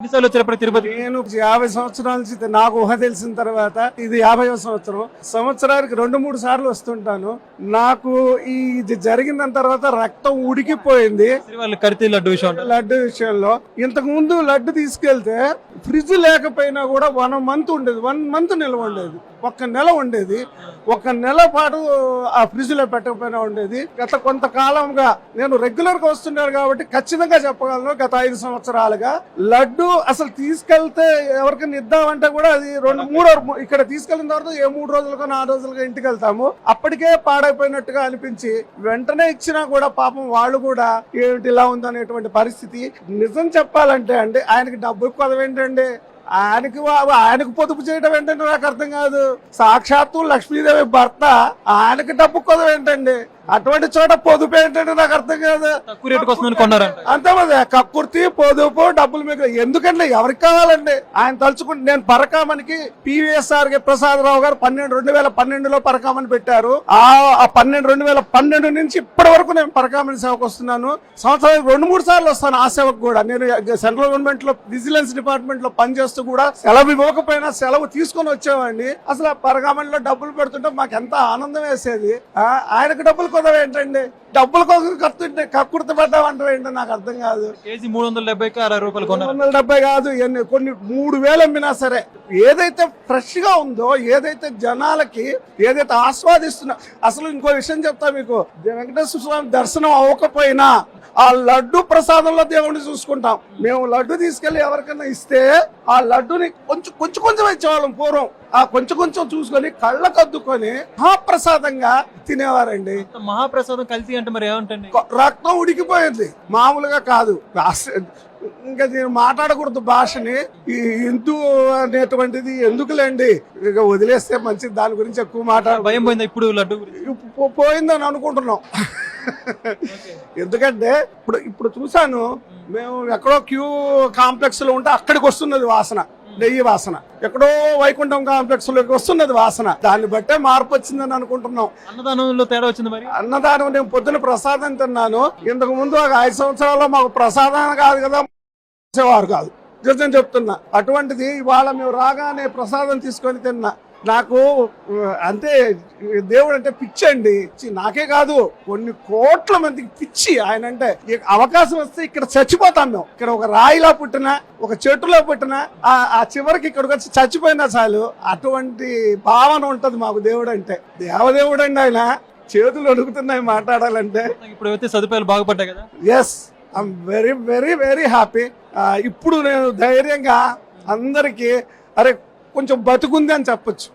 ఎన్నిసార్లు వచ్చారు తిరుపతి? నేను 50 సంవత్సరాల నుంచి నాకు ఊహ తెలిసిన తర్వాత ఇది 50వ సంవత్సరం. సంవత్సరానికి 2-3 సార్లు వస్తుంటాను. నాకు ఇది జరిగిన తర్వాత రక్తం ఉడికిపోయింది. లడ్డు విషయంలో ఇంతకు ముందు లడ్డు తీసుకెళ్తే ఫ్రిడ్జ్ లేకపోయినా కూడా 1 మంత్ ఉండేది, 1 మంత్ నిల్వ ఉండేది, 1 నెల ఉండేది. 1 నెల పాటు ఆ ఫ్రిడ్జ్ లో పెట్టకపోయినా ఉండేది. గత కొంతకాలంగా నేను రెగ్యులర్ గా వస్తున్నాను కాబట్టి ఖచ్చితంగా చెప్పగలను, గత 5 సంవత్సరాలుగా లడ్డు అసలు తీసుకెళ్తే ఎవరికైనా ఇద్దామంటే కూడా అది 2-3 ఇక్కడ తీసుకెళ్ళిన తర్వాత 3 రోజులకో 4 రోజులకో ఇంటికి వెళ్తాము. అప్పటికే పాడైపోయినట్టుగా అనిపించి వెంటనే ఇచ్చినా కూడా పాపం వాళ్ళు కూడా ఏమిటి ఇలా ఉందనేటువంటి పరిస్థితి. నిజం చెప్పాలంటే అండి, ఆయనకి డబ్బులు కొదవేంటండి, ఆయనకు పొదుపు చేయడం ఏంటంటే నాకు అర్థం కాదు. సాక్షాత్తు లక్ష్మీదేవి భర్త, ఆయనకి డబ్బు కొదవ ఏంటండి, అటువంటి చోట పొదుపు ఏంటంటే నాకు అర్థం కాదు. తక్కువ రేటుకి వస్తుందని కొన్నారా? అంతమంది కక్కుర్తి, పొదుపు, డబ్బులు మీకు ఎందుకండి, ఎవరికి కావాలండి? ఆయన తలుచుకుంటే నేను పరకామనికి PVSR ప్రసాదరావు గారు 2012లో పరకామని పెట్టారు. ఆ 2012 నుంచి ఇప్పటి వరకు నేను పరకామని సేవకు వస్తున్నాను. సంవత్సరానికి 2-3 సార్లు వస్తాను ఆ సేవకు కూడా. నేను సెంట్రల్ గవర్నమెంట్ లో విజిలెన్స్ డిపార్ట్మెంట్ లో పనిచేస్తూ కూడా సెలవు ఇవ్వకపోయినా సెలవు తీసుకొని వచ్చేవాడిని. అసలు పరకామణిలో డబ్బులు పెడుతుంటే మాకు ఎంత ఆనందం వేసేది. ఆయనకు డబ్బులు కొదవ ఏంటండి, డబ్బుల కోసం కడుతుంటే కక్కుర్తి పడ్డామంటారు ఏంటో నాకు అర్థం కాదు. కేజీ 370-60 రూపాయలు, 370 కాదు, కొన్ని 3000 అమ్మినా సరే ఏదైతే ఫ్రెష్ గా ఉందో, ఏదైతే జనాలకి ఏదైతే ఆస్వాదిస్తున్నా. అసలు ఇంకో విషయం చెప్తా మీకు, వెంకటేశ్వర స్వామి దర్శనం అవ్వకపోయినా ఆ లడ్డు ప్రసాదంలో దేవుడిని చూసుకుంటాం. మేము లడ్డు తీసుకెళ్లి ఎవరికైనా ఇస్తే ఆ లడ్డుని కొంచెం ఇచ్చేవాళ్ళం పూర్వం. ఆ కొంచెం చూసుకొని కళ్ళకద్దుకొని మహాప్రసాదంగా తినేవారండి. మహాప్రసాదం కలిసి అంటే మరి ఏమంటండి, రక్తం ఉడికిపోయింది, మామూలుగా కాదు. ఇంకా నేను మాట్లాడకూడదు భాషని, ఈ హిందూ అనేటువంటిది ఎందుకులేండి, ఇక వదిలేస్తే మంచిది. దాని గురించి ఎక్కువ భయం పోయిందా ఇప్పుడు? లడ్డు పోయిందని అనుకుంటున్నాం. ఎందుకంటే ఇప్పుడు చూసాను, మేము ఎక్కడో క్యూ కాంప్లెక్స్ లో ఉంటే అక్కడికి వస్తున్నది వాసన, నెయ్యి వాసన. ఎక్కడో వైకుంఠం కాంప్లెక్స్ లోకి వస్తున్నది వాసన. దాన్ని బట్టే మార్పు వచ్చిందని అనుకుంటున్నాం. అన్నదానంలో తేడా వచ్చింది మరి? అన్నదానం నేను పొద్దున ప్రసాదం తిన్నాను. ఇంతకు ముందు 5 సంవత్సరాల్లో మాకు ప్రసాదం కాదు కదా, వారు కాదు, నిజం చెప్తున్నా. అటువంటిది ఇవాళ మేము రాగానే ప్రసాదం తీసుకొని తిన్నా. నాకు అంతే, దేవుడు అంటే పిచ్చి అండి. నాకే కాదు, కొన్ని కోట్ల మందికి పిచ్చి ఆయన అంటే. అవకాశం వస్తే ఇక్కడ చచ్చిపోతాం మేము. ఇక్కడ ఒక రాయిలా పుట్టినా, ఒక చెట్టులో పుట్టినా, ఆ చివరికి ఇక్కడికి వచ్చి చచ్చిపోయినా చాలు, అటువంటి భావన ఉంటది మాకు దేవుడు అంటే. దేవదేవుడు అండి ఆయన. చేతులు అడుగుతున్నాయి మాట్లాడాలంటే. ఇప్పుడు అయితే సదుపాయాలు బాగుపడ్డాయి కదా? Yes, I'm very very very happy. ఇప్పుడు నేను ధైర్యంగా అందరికీ అరే కొంచెం బతుకుంది అని చెప్పొచ్చు.